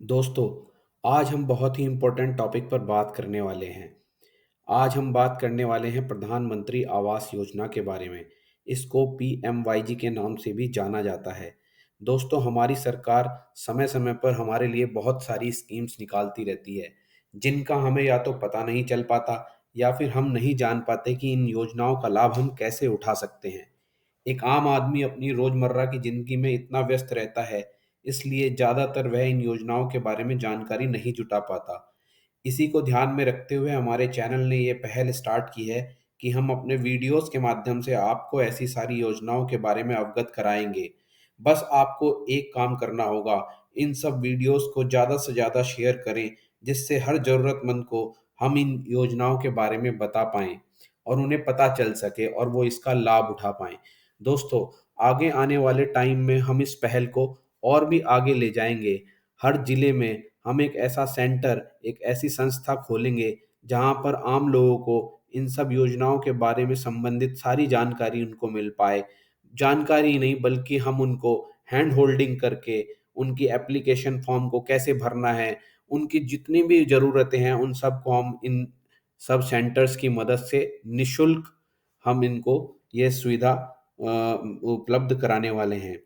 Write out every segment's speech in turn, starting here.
दोस्तों, आज हम बहुत ही इम्पोर्टेंट टॉपिक पर बात करने वाले हैं। आज हम बात करने वाले हैं प्रधानमंत्री आवास योजना के बारे में। इसको पीएमवाईजी के नाम से भी जाना जाता है। दोस्तों, हमारी सरकार समय-समय पर हमारे लिए बहुत सारी स्कीम्स निकालती रहती है, जिनका हमें या तो पता नहीं चल पाता या फिर हम नहीं जान पाते कि इन योजनाओं का लाभ हम कैसे उठा सकते हैं। एक आम आदमी अपनी रोजमर्रा की जिंदगी में इतना व्यस्त रहता है, इसलिए ज्यादातर वह इन योजनाओं के बारे में जानकारी नहीं जुटा पाता। इसी को ध्यान में रखते हुए हमारे चैनल ने ये पहल स्टार्ट की है कि हम अपने वीडियोस के माध्यम से आपको ऐसी सारी योजनाओं के बारे में अवगत कराएंगे। बस आपको एक काम करना होगा, इन सब वीडियोस को ज़्यादा से ज़्यादा शेयर करें, जिससे हर ज़रूरतमंद को हम इन योजनाओं के बारे में बता पाएँ और उन्हें पता चल सके और वो इसका लाभ उठा पाएँ। दोस्तों, आगे आने वाले टाइम में हम इस पहल को और भी आगे ले जाएँगे। हर जिले में हम एक ऐसा सेंटर, एक ऐसी संस्था खोलेंगे, जहाँ पर आम लोगों को इन सब योजनाओं के बारे में संबंधित सारी जानकारी उनको मिल पाए। जानकारी ही नहीं, बल्कि हम उनको हैंड होल्डिंग करके उनकी एप्लीकेशन फॉर्म को कैसे भरना है, उनकी जितनी भी ज़रूरतें हैं, उन सबको हम इन सब सेंटर्स की मदद से निःशुल्क हम इनको ये सुविधा उपलब्ध कराने वाले हैं।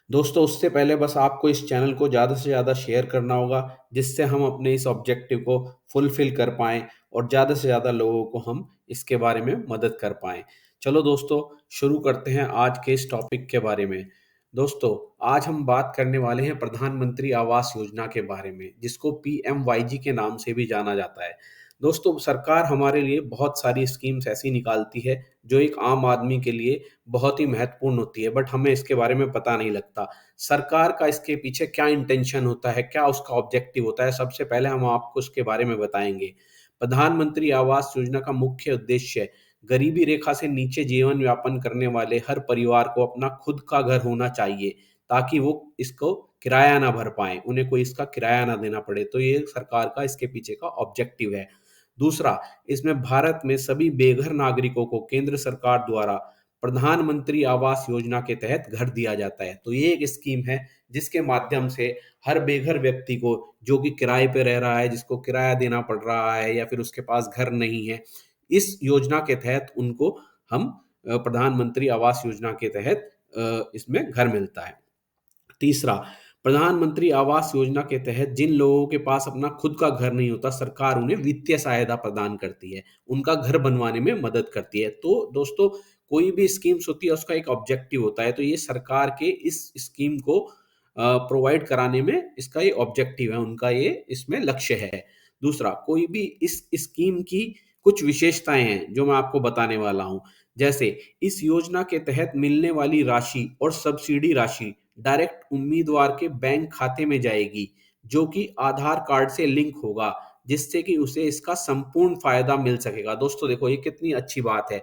दोस्तों, उससे पहले बस आपको इस चैनल को ज़्यादा से ज़्यादा शेयर करना होगा, जिससे हम अपने इस ऑब्जेक्टिव को फुलफिल कर पाएँ और ज़्यादा से ज़्यादा लोगों को हम इसके बारे में मदद कर पाएँ। चलो दोस्तों, शुरू करते हैं आज के इस टॉपिक के बारे में। दोस्तों, आज हम बात करने वाले हैं प्रधानमंत्री आवास योजना के बारे में, जिसको पीएमवाईजी के नाम से भी जाना जाता है। दोस्तों, सरकार हमारे लिए बहुत सारी स्कीम्स ऐसी निकालती है, जो एक आम आदमी के लिए बहुत ही महत्वपूर्ण होती है, बट हमें इसके बारे में पता नहीं लगता। सरकार का इसके पीछे क्या इंटेंशन होता है, क्या उसका ऑब्जेक्टिव होता है, सबसे पहले हम आपको उसके बारे में बताएंगे। प्रधानमंत्री आवास योजना का मुख्य उद्देश्य गरीबी रेखा से नीचे जीवन यापन करने वाले हर परिवार को अपना खुद का घर होना चाहिए, ताकि वो इसको किराया ना भर पाए, उन्हें कोई इसका किराया ना देना पड़े। तो ये सरकार का इसके पीछे का ऑब्जेक्टिव है। दूसरा, इसमें भारत में सभी बेघर नागरिकों को केंद्र सरकार द्वारा प्रधानमंत्री आवास योजना के तहत घर दिया जाता है। तो ये एक स्कीम है, जिसके माध्यम से हर बेघर व्यक्ति को, जो कि किराए पे रह रहा है, जिसको किराया देना पड़ रहा है या फिर उसके पास घर नहीं है, इस योजना के तहत उनको हम प्रधानमंत्री आवास योजना के तहत इसमें घर मिलता है। तीसरा, प्रधानमंत्री आवास योजना के तहत जिन लोगों के पास अपना खुद का घर नहीं होता, सरकार उन्हें वित्तीय सहायता प्रदान करती है, उनका घर बनवाने में मदद करती है। तो दोस्तों, कोई भी स्कीम्स होती है, उसका एक ऑब्जेक्टिव होता है। तो ये सरकार के इस स्कीम को प्रोवाइड कराने में इसका ये ऑब्जेक्टिव है, उनका ये इसमें लक्ष्य है। दूसरा, कोई भी इस स्कीम की कुछ विशेषताएं हैं जो मैं आपको बताने वाला हूं। जैसे, इस योजना के तहत मिलने वाली राशि और सब्सिडी राशि डायरेक्ट उम्मीदवार के बैंक खाते में जाएगी, जो कि आधार कार्ड से लिंक होगा, जिससे कि उसे इसका संपूर्ण फायदा मिल सकेगा। दोस्तों देखो, ये कितनी अच्छी बात है।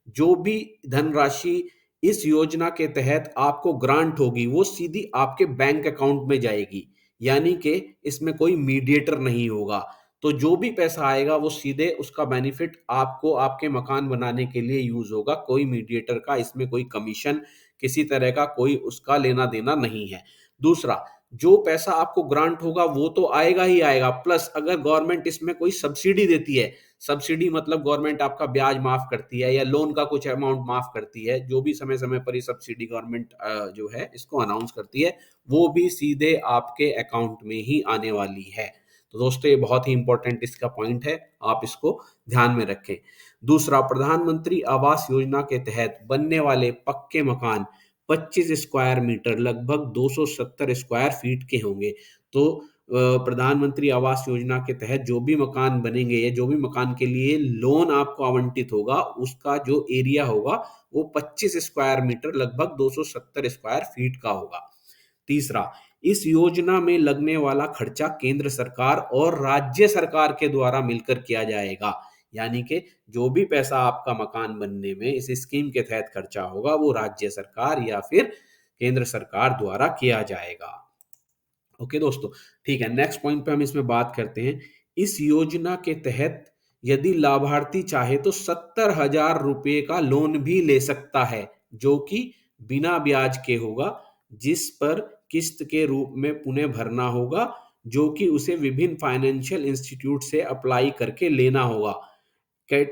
जो भी धनराशि इस योजना के तहत आपको ग्रांट होगी, वो सीधी आपके बैंक अकाउंट में जाएगी, यानी कि इसमें कोई मीडिएटर नहीं होगा। तो जो भी पैसा आएगा, वो सीधे उसका बेनिफिट आपको आपके मकान बनाने के लिए यूज होगा। कोई मीडिएटर का इसमें कोई कमीशन, किसी तरह का कोई उसका लेना देना नहीं है। दूसरा, जो पैसा आपको ग्रांट होगा वो तो आएगा ही आएगा, प्लस अगर गवर्नमेंट इसमें कोई सब्सिडी देती है, सब्सिडी मतलब गवर्नमेंट आपका ब्याज माफ करती है या लोन का कुछ अमाउंट माफ करती है, जो भी समय समय पर ये सब्सिडी गवर्नमेंट जो है इसको अनाउंस करती है, वो भी सीधे आपके अकाउंट में ही आने वाली है। तो दोस्तों, ये बहुत ही इंपॉर्टेंट इसका पॉइंट है, आप इसको ध्यान में रखें। दूसरा, प्रधानमंत्री आवास योजना के तहत बनने वाले पक्के मकान 25 स्क्वायर मीटर, लगभग 270 स्क्वायर फीट के होंगे। तो प्रधानमंत्री आवास योजना के तहत जो भी मकान बनेंगे या जो भी मकान के लिए लोन आपको आवंटित होगा, उसका जो एरिया होगा वो 25 स्क्वायर मीटर, लगभग 270 स्क्वायर फीट का होगा। तीसरा, इस योजना में लगने वाला खर्चा केंद्र सरकार और राज्य सरकार के द्वारा मिलकर किया जाएगा, यानी कि जो भी पैसा आपका मकान बनने में इस स्कीम के तहत खर्चा होगा, वो राज्य सरकार या फिर केंद्र सरकार द्वारा किया जाएगा। ओके दोस्तों, ठीक है। नेक्स्ट पॉइंट पे हम इसमें बात करते हैं। इस योजना के तहत यदि लाभार्थी चाहे तो 70,000 रुपये का लोन भी ले सकता है, जो कि बिना ब्याज के होगा, जिस पर किस्त के रूप में पुनः भरना होगा, जो कि उसे विभिन्न फाइनेंशियल इंस्टीट्यूट से अप्लाई करके लेना होगा।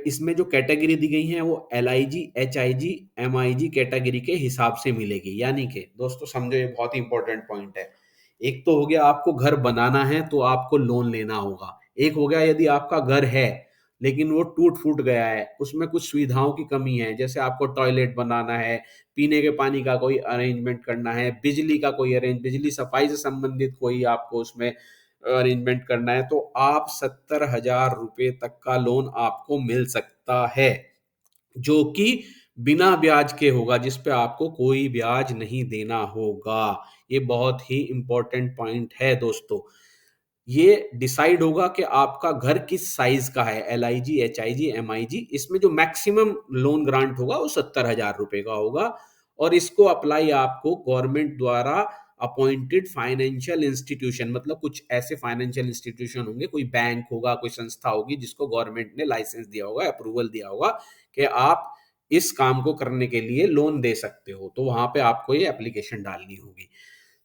इसमें जो कैटेगरी दी गई है वो LIG, HIG, MIG कैटेगरी के हिसाब से मिलेगी। यानी कि दोस्तों समझो, ये बहुत ही इंपॉर्टेंट पॉइंट है। एक तो हो गया आपको घर बनाना है तो आपको लोन लेना होगा। एक हो गया यदि आपका घर है लेकिन वो टूट फूट गया है, उसमें कुछ सुविधाओं की कमी है, जैसे आपको टॉयलेट बनाना है, पीने के पानी का कोई अरेंजमेंट करना है, बिजली का कोई बिजली सफाई से संबंधित कोई आपको उसमें अरेंजमेंट करना है, तो आप 70,000 रुपए तक का लोन आपको मिल सकता है, जो कि बिना ब्याज के होगा, जिस पे आपको कोई ब्याज नहीं देना होगा। ये बहुत ही इंपॉर्टेंट पॉइंट है दोस्तों। ये डिसाइड होगा कि आपका घर किस साइज का है, LIG, HIG, MIG। इसमें जो मैक्सिमम लोन ग्रांट होगा वो 70,000 रुपए का होगा, और इसको अप्लाई आपको गवर्नमेंट द्वारा अपॉइंटेड फाइनेंशियल इंस्टीट्यूशन, मतलब कुछ ऐसे फाइनेंशियल इंस्टीट्यूशन होंगे, कोई बैंक होगा, कोई संस्था होगी जिसको गवर्नमेंट ने लाइसेंस दिया होगा, अप्रूवल दिया होगा कि आप इस काम को करने के लिए लोन दे सकते हो, तो वहां पे आपको ये एप्लीकेशन डालनी होगी।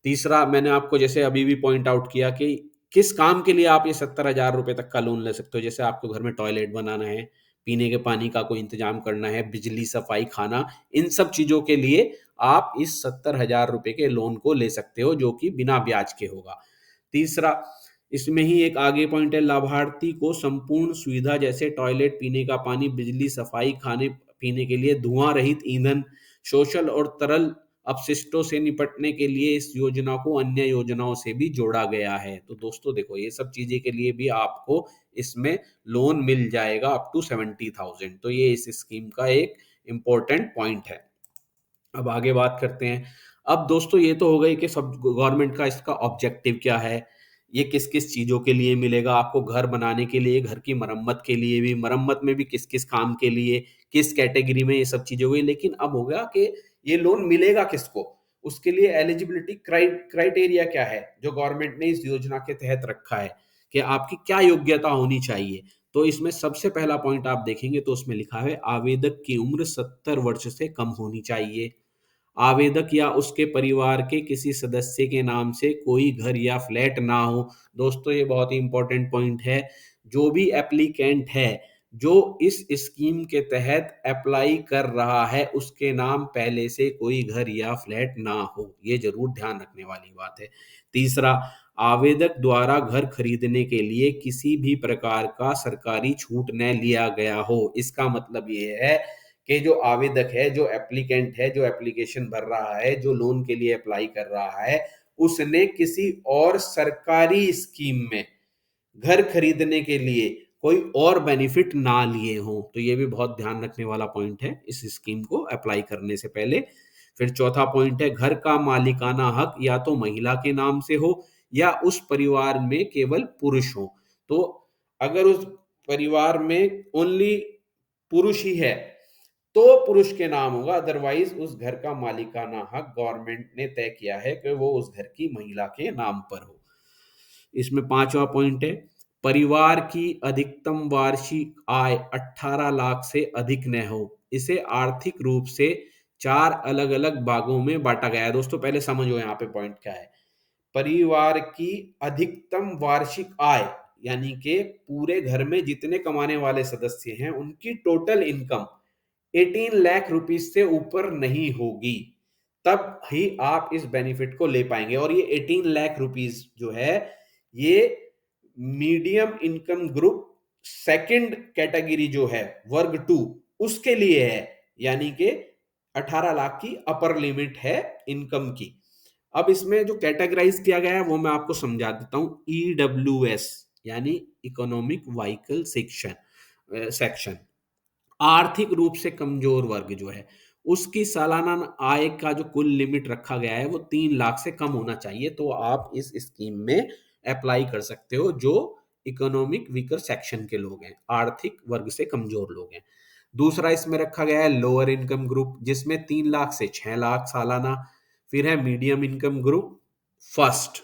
तीसरा, मैंने आपको जैसे अभी भी पॉइंट आउट किया कि किस काम के लिए आप ये 70,000 रुपए तक का लोन ले सकते हो। जैसे आपको घर में टॉयलेट बनाना है, पीने के पानी का कोई इंतजाम करना है, बिजली, सफाई, खाना, इन सब चीजों के लिए आप इस 70,000 रुपए के लोन को ले सकते हो, जो कि बिना ब्याज के होगा। तीसरा, इसमें ही एक आगे पॉइंट है, लाभार्थी को संपूर्ण सुविधा जैसे टॉयलेट, पीने का पानी, बिजली, सफाई, खाने पीने के लिए धुआं रहित ईंधन, सोशल और तरल अपशिष्टों से निपटने के लिए इस योजना को अन्य योजनाओं से भी जोड़ा गया है। तो दोस्तों देखो, ये सब चीजें के लिए भी आपको इसमें लोन मिल जाएगा अप टू 70,000। तो ये इस स्कीम का एक इम्पोर्टेंट पॉइंट है। अब आगे बात करते हैं। अब दोस्तों ये तो हो गई कि सब गवर्नमेंट का इसका ऑब्जेक्टिव क्या है, ये किस किस चीजों के लिए मिलेगा आपको, घर बनाने के लिए, घर की मरम्मत के लिए भी, मरम्मत में भी किस किस काम के लिए, किस कैटेगरी में, ये सब चीजें हुई। लेकिन अब हो गया कि ये लोन मिलेगा किसको, उसके लिए एलिजिबिलिटी क्राइटेरिया क्या है जो गवर्नमेंट ने इस योजना के तहत रखा है, कि आपकी क्या योग्यता होनी चाहिए। तो इसमें सबसे पहला पॉइंट आप देखेंगे तो उसमें लिखा है, आवेदक की उम्र 70 वर्ष से कम होनी चाहिए। आवेदक या उसके परिवार के किसी सदस्य के नाम से कोई घर या फ्लैट ना हो। दोस्तों ये बहुत ही इंपॉर्टेंट पॉइंट है। जो भी एप्लीकेंट है जो इस स्कीम के तहत अप्लाई कर रहा है, उसके नाम पहले से कोई घर या फ्लैट ना हो, ये जरूर ध्यान रखने वाली बात है। तीसरा, आवेदक द्वारा घर खरीदने के लिए किसी भी प्रकार का सरकारी छूट न लिया गया हो। इसका मतलब ये है कि जो आवेदक है, जो एप्लीकेंट है, जो एप्लीकेशन भर रहा है, जो लोन के लिए अप्लाई कर रहा है, उसने किसी और सरकारी स्कीम में घर खरीदने के लिए कोई और बेनिफिट ना लिए हो। तो ये भी बहुत ध्यान रखने वाला पॉइंट है इस स्कीम को अप्लाई करने से पहले। फिर चौथा पॉइंट है, घर का मालिकाना हक या तो महिला के नाम से हो या उस परिवार में केवल पुरुष हो। तो अगर उस परिवार में ओनली पुरुष ही है तो पुरुष के नाम होगा, अदरवाइज उस घर का मालिकाना हक गवर्नमेंट ने तय किया है कि वो उस घर की महिला के नाम पर हो। इसमें पांचवा पॉइंट है, परिवार की अधिकतम वार्षिक आय 18 लाख से अधिक न हो। इसे आर्थिक रूप से 4 अलग अलग भागों में बांटा गया है। दोस्तों पहले समझो यहाँ पे पॉइंट क्या है। परिवार की अधिकतम वार्षिक आय यानी कि पूरे घर में जितने कमाने वाले सदस्य हैं उनकी टोटल इनकम 18 लाख रुपीज से ऊपर नहीं होगी, तब ही आप इस बेनिफिट को ले पाएंगे। और ये 18 लाख रुपीज जो है, ये medium income group second category जो है, वर्ग 2, उसके लिए है। यानी कि 18 लाख की अपर लिमिट है इनकम की। अब इसमें जो कैटेगराइज किया गया है वो मैं आपको समझा देता हूं। EWS यानी इकोनॉमिक व्हीकल सेक्शन, आर्थिक रूप से कमजोर वर्ग जो है, उसकी सालाना आय का जो कुल लिमिट रखा गया है वो 3 लाख से कम होना चाहिए। तो आप इस स्कीम में अप्लाई कर सकते हो जो इकोनॉमिक वीकर सेक्शन के लोग हैं, आर्थिक वर्ग से कमजोर लोग हैं। दूसरा इसमें रखा गया है लोअर इनकम ग्रुप, जिसमें 3 लाख से 6 लाख सालाना। फिर है मीडियम इनकम ग्रुप फर्स्ट,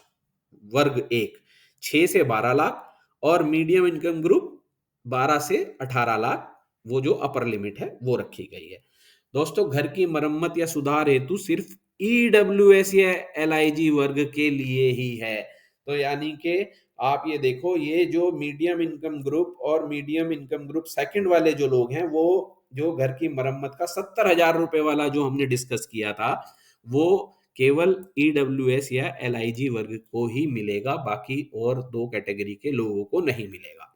वर्ग एक, 6 से 12 लाख, और मीडियम इनकम ग्रुप 12 से 18 लाख, वो जो अपर लिमिट है वो रखी गई है। दोस्तों घर की मरम्मत या सुधार हेतु सिर्फ ईडब्ल्यूएस या एलआईजी वर्ग के लिए ही है। तो यानी कि आप ये देखो, ये जो मीडियम इनकम ग्रुप और मीडियम इनकम ग्रुप सेकंड वाले जो लोग हैं, वो जो घर की मरम्मत का 70,000 रुपए वाला जो हमने डिस्कस किया था, वो केवल ईडब्ल्यूएस या एलआईजी वर्ग को ही मिलेगा, बाकी और दो कैटेगरी के लोगों को नहीं मिलेगा।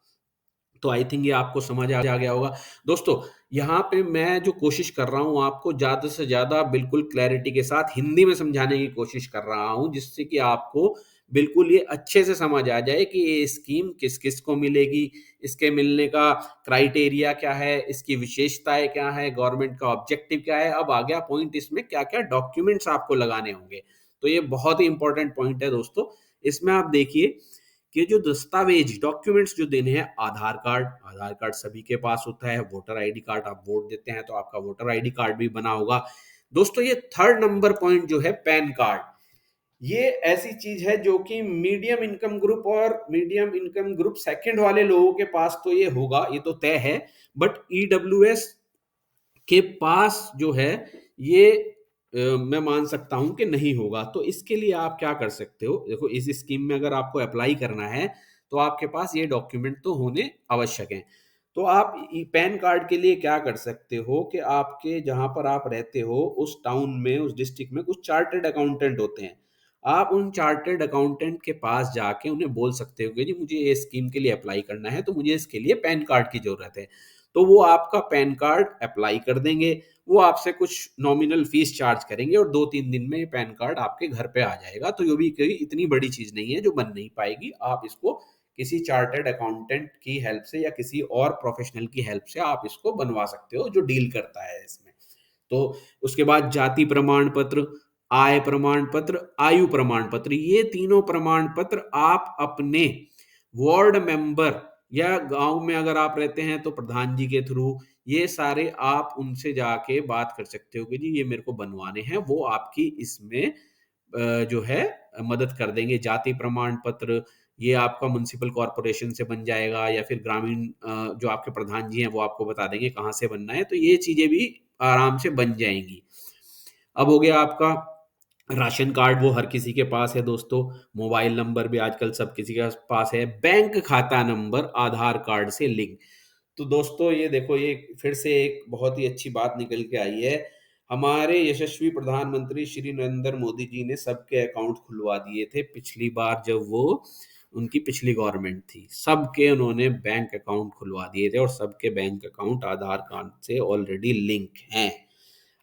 तो आई थिंक ये आपको समझ आ गया होगा दोस्तों। यहाँ पे मैं जो कोशिश कर रहा हूँ आपको ज्यादा से ज्यादा बिल्कुल क्लैरिटी के साथ हिंदी में समझाने की कोशिश कर रहा हूँ, जिससे कि आपको बिल्कुल ये अच्छे से समझ आ जाए कि ये स्कीम किस किस को मिलेगी, इसके मिलने का क्राइटेरिया क्या है, इसकी विशेषताएं क्या है, गवर्नमेंट का ऑब्जेक्टिव क्या है। अब आ गया पॉइंट, इसमें क्या क्या डॉक्यूमेंट्स आपको लगाने होंगे। तो ये बहुत ही इंपॉर्टेंट पॉइंट है दोस्तों। इसमें आप देखिए कि जो दस्तावेज डॉक्यूमेंट्स जो देने हैं, आधार कार्ड सभी के पास होता है, वोटर आईडी कार्ड, आप वोट देते हैं तो आपका वोटर आईडी कार्ड भी बना होगा दोस्तों। ये थर्ड नंबर पॉइंट जो है पैन कार्ड, ये ऐसी चीज है जो कि मीडियम इनकम ग्रुप और मीडियम इनकम ग्रुप सेकंड वाले लोगों के पास तो ये होगा, ये तो तय है। बट ईडब्ल्यूएस के पास जो है ये मैं मान सकता हूं कि नहीं होगा। तो इसके लिए आप क्या कर सकते हो, देखो इस स्कीम में अगर आपको अप्लाई करना है तो आपके पास ये डॉक्यूमेंट तो होने आवश्यक हैं। तो आप पैन कार्ड के लिए क्या कर सकते हो कि आपके जहां पर आप रहते हो उस टाउन में, उस डिस्ट्रिक्ट में कुछ चार्टर्ड अकाउंटेंट होते हैं। आप उन चार्टर्ड अकाउंटेंट के पास जाके उन्हें बोल सकते हो कि जी मुझे ये स्कीम के लिए अप्लाई करना है, तो मुझे इसके लिए पैन कार्ड की जरूरत है। तो वो आपका पैन कार्ड अप्लाई कर देंगे, वो आपसे कुछ नॉमिनल फीस चार्ज करेंगे और 2-3 दिन में ये पैन कार्ड आपके घर पे आ जाएगा। तो ये भी कोई इतनी बड़ी चीज नहीं है जो बन नहीं पाएगी। आप इसको किसी चार्टर्ड अकाउंटेंट की हेल्प से या किसी और प्रोफेशनल की हेल्प से आप इसको बनवा सकते हो जो डील करता है इसमें। तो उसके बाद जाति प्रमाण पत्र, आय प्रमाण पत्र, आयु प्रमाण पत्र, ये तीनों प्रमाण पत्र आप अपने वार्ड मेंबर या गांव में अगर आप रहते हैं तो प्रधान जी के थ्रू, ये सारे आप उनसे जाके बात कर सकते हो कि जी ये मेरे को बनवाने हैं। वो आपकी इसमें जो है मदद कर देंगे। जाति प्रमाण पत्र ये आपका म्युनिसिपल कॉरपोरेशन से बन जाएगा या फिर ग्रामीण जो आपके प्रधान जी हैं वो आपको बता देंगे कहाँ से बनना है। तो ये चीजें भी आराम से बन जाएंगी। अब हो गया आपका राशन कार्ड, वो हर किसी के पास है दोस्तों। मोबाइल नंबर भी आजकल सब किसी के पास है। बैंक खाता नंबर आधार कार्ड से लिंक। तो दोस्तों ये देखो, ये फिर से एक बहुत ही अच्छी बात निकल के आई है। हमारे यशस्वी प्रधानमंत्री श्री नरेंद्र मोदी जी ने सबके अकाउंट खुलवा दिए थे पिछली बार, जब वो उनकी पिछली गवर्नमेंट थी। सबके उन्होंने बैंक अकाउंट खुलवा दिए थे और सबके बैंक अकाउंट आधार कार्ड से ऑलरेडी लिंक हैं।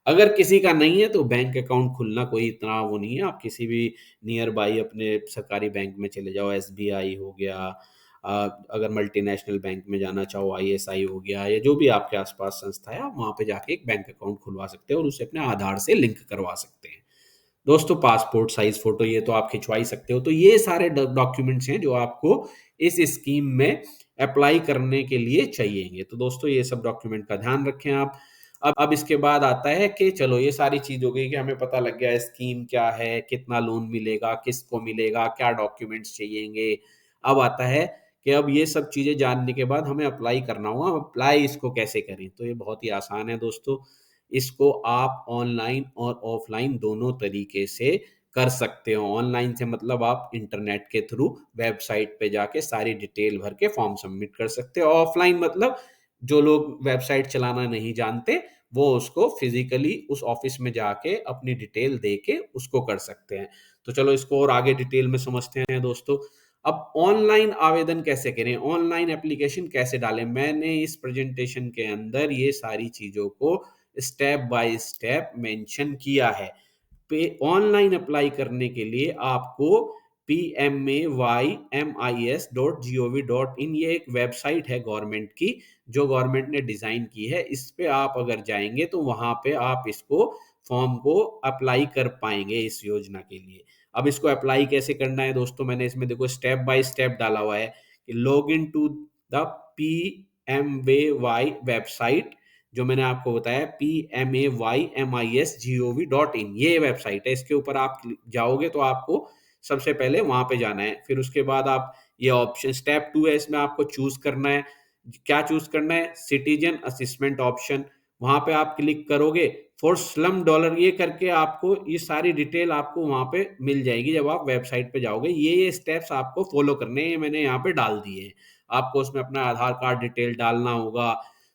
अगर किसी का नहीं है तो बैंक अकाउंट खुलना कोई इतना वो नहीं है। आप किसी भी नियर बाई अपने सरकारी बैंक में चले जाओ, एसबीआई हो गया, अगर मल्टीनेशनल बैंक में जाना चाहो आईएसआई हो गया, या जो भी आपके आसपास संस्था है, आप वहां पे जाके एक बैंक अकाउंट खुलवा सकते हो और उसे अपने आधार से लिंक करवा सकते हैं दोस्तों। पासपोर्ट साइज फोटो ये तो आप खिंचवा ही सकते हो। तो ये सारे डॉक्यूमेंट्स हैं जो आपको इस स्कीम में अप्लाई करने के लिए चाहिएंगे। तो दोस्तों ये सब डॉक्यूमेंट का ध्यान रखें आप। अब इसके बाद आता है कि चलो ये सारी चीज हो गई कि हमें पता लग गया स्कीम क्या है, कितना लोन मिलेगा, किसको मिलेगा, क्या डॉक्यूमेंट्स चाहिएंगे। अब आता है कि अब ये सब चीजें जानने के बाद हमें अप्लाई करना होगा। अप्लाई इसको कैसे करें, तो ये बहुत ही आसान है दोस्तों। इसको आप ऑनलाइन और ऑफलाइन दोनों तरीके से कर सकते हो। ऑनलाइन से मतलब आप इंटरनेट के थ्रू वेबसाइट पे जाके सारी डिटेल भर के फॉर्म सबमिट कर सकते हो। ऑफलाइन मतलब जो लोग वेबसाइट चलाना नहीं जानते वो उसको फिजिकली उस ऑफिस में जाके अपनी डिटेल दे के उसको कर सकते हैं। तो चलो इसको और आगे डिटेल में समझते हैं दोस्तों। अब ऑनलाइन आवेदन कैसे करें, ऑनलाइन एप्लीकेशन कैसे डालें, मैंने इस प्रेजेंटेशन के अंदर ये सारी चीजों को स्टेप बाय स्टेप मेंशन किया है। पे ऑनलाइन अप्लाई करने के लिए आपको PMAYMIS.gov.in, ये एक वेबसाइट है गवर्नमेंट की, जो गवर्नमेंट ने डिजाइन की है। इस पे आप अगर जाएंगे तो वहां पे आप इसको फॉर्म को अप्लाई कर पाएंगे इस योजना के लिए। अब इसको अप्लाई कैसे करना है दोस्तों, मैंने इसमें देखो स्टेप बाय स्टेप डाला हुआ है कि log in to the PMAY website, जो मैंने आपको बताया PMAYMIS.gov.in, ये वेबसाइट है। इसके ऊपर आप जाओगे तो आपको सबसे पहले वहां पे जाना है। फिर उसके बाद आप ये ऑप्शन स्टेप 2 है, इसमें आपको चूज करना है। क्या चूज करना है, सिटीजन असिस्मेंट ऑप्शन। वहां पे आप क्लिक करोगे फॉर स्लम डॉलर, ये करके आपको ये सारी डिटेल आपको वहां पे मिल जाएगी जब आप वेबसाइट पे जाओगे। ये स्टेप्स आपको फॉलो करने हैं, ये मैंने यहाँ पे डाल दिए हैं। आपको उसमें अपना आधार कार्ड डिटेल डालना होगा,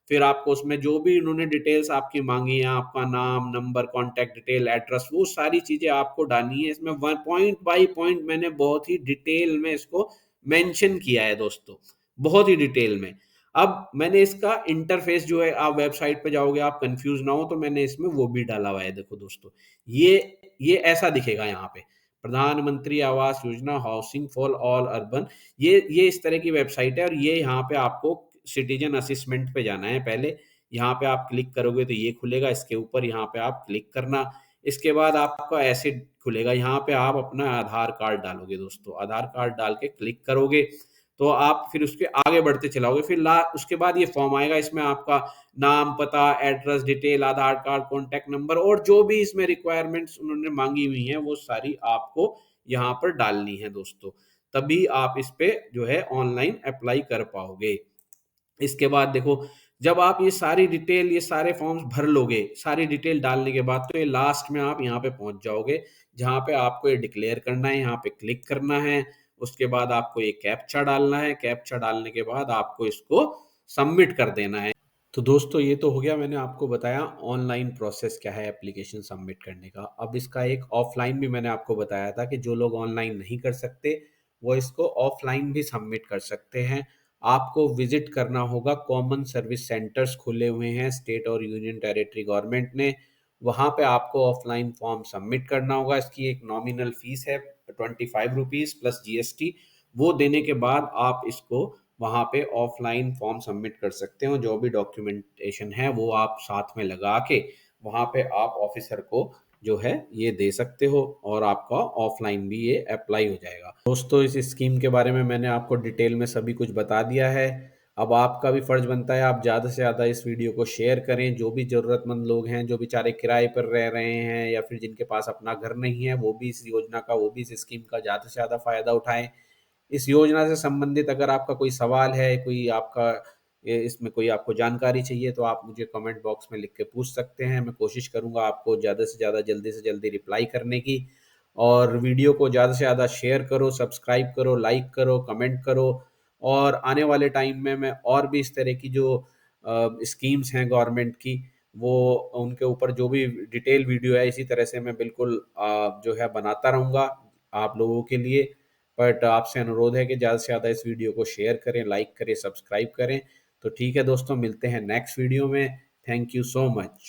फिर आपको उसमें जो भी इन्होंने डिटेल्स आपकी मांगी है, आपका नाम, नंबर, कॉन्टैक्ट डिटेल, एड्रेस, वो सारी चीजें आपको डालनी है। इसमें वन पॉइंट बाई पॉइंट मैंने बहुत ही डिटेल में इसको मेंशन किया है दोस्तों, बहुत ही डिटेल में। अब मैंने इसका इंटरफेस जो है, आप वेबसाइट पे जाओगे आप कंफ्यूज ना हो, तो मैंने इसमें वो भी डाला हुआ है। देखो दोस्तों, ये ये ऐसा दिखेगा यहाँ पे, प्रधानमंत्री Awas Yojana housing for all urban. ये इस तरह की वेबसाइट है, और ये यहाँ पे आपको सिटीजन असिस्मेंट पे जाना है। पहले यहाँ पे आप क्लिक करोगे तो ये खुलेगा, इसके ऊपर यहाँ पे आप क्लिक करना। इसके बाद आपका ऐसे खुलेगा, यहाँ पे आप अपना आधार कार्ड डालोगे दोस्तों, आधार कार्ड डाल के क्लिक करोगे तो आप फिर उसके आगे बढ़ते चलाओगे। फिर ला उसके बाद ये फॉर्म आएगा, इसमें आपका नाम, पता, एड्रेस डिटेल, आधार कार्ड, कॉन्टैक्ट नंबर, और जो भी इसमें रिक्वायरमेंट्स उन्होंने मांगी हुई हैं वो सारी आपको यहाँ पर डालनी है दोस्तों। तभी आप इस पे जो है ऑनलाइन अप्लाई कर पाओगे। इसके बाद देखो, जब आप ये सारी डिटेल, ये सारे फॉर्म्स भर लोगे, सारी डिटेल डालने के बाद, तो ये लास्ट में आप यहाँ पे पहुंच जाओगे, जहाँ पे आपको ये डिक्लेयर करना है, यहाँ पे क्लिक करना है। उसके बाद आपको ये कैप्चा डालना है, कैप्चा डालने के बाद आपको इसको सबमिट कर देना है। तो दोस्तों, ये तो हो गया, मैंने आपको बताया ऑनलाइन प्रोसेस क्या है एप्लीकेशन सबमिट करने का। अब इसका एक ऑफलाइन भी मैंने आपको बताया था कि जो लोग ऑनलाइन नहीं कर सकते वो इसको ऑफलाइन भी सबमिट कर सकते हैं। आपको विजिट करना होगा, कॉमन सर्विस सेंटर्स खुले हुए हैं स्टेट और यूनियन टेरिटरी गवर्नमेंट ने, वहाँ पे आपको ऑफलाइन फॉर्म सबमिट करना होगा। इसकी एक नॉमिनल फीस है 25 रुपीज़ प्लस जीएसटी। वो देने के बाद आप इसको वहाँ पे ऑफलाइन फॉर्म सबमिट कर सकते हो। जो भी डॉक्यूमेंटेशन है वो आप साथ में लगा के वहाँ पे आप ऑफिसर को जो है ये दे सकते हो, और आपका ऑफलाइन भी ये अप्लाई हो जाएगा। दोस्तों, इस स्कीम के बारे में मैंने आपको डिटेल में सभी कुछ बता दिया है। अब आपका भी फर्ज बनता है आप ज़्यादा से ज़्यादा इस वीडियो को शेयर करें। जो भी ज़रूरतमंद लोग हैं, जो बेचारे किराए पर रह रहे हैं या फिर जिनके पास अपना घर नहीं है, वो भी इस योजना का, वो भी इस स्कीम का ज़्यादा से ज़्यादा फ़ायदा उठाएं। इस योजना से संबंधित अगर आपका कोई सवाल है, कोई आपका इसमें कोई आपको जानकारी चाहिए, तो आप मुझे कमेंट बॉक्स में लिख के पूछ सकते हैं। मैं कोशिश करूंगा आपको ज़्यादा से ज़्यादा जल्दी से जल्दी रिप्लाई करने की। और वीडियो को ज़्यादा से ज़्यादा शेयर करो, सब्सक्राइब करो, लाइक करो, कमेंट करो। और आने वाले टाइम में मैं और भी इस तरह की जो स्कीम्स हैं गवर्नमेंट की, वो उनके ऊपर जो भी डिटेल वीडियो है, इसी तरह से मैं बिल्कुल जो है बनाता रहूँगा आप लोगों के लिए। बट आपसे अनुरोध है कि ज़्यादा से ज़्यादा इस वीडियो को शेयर करें, लाइक करें, सब्सक्राइब करें। तो ठीक है दोस्तों, मिलते हैं नेक्स्ट वीडियो में। Thank you so much.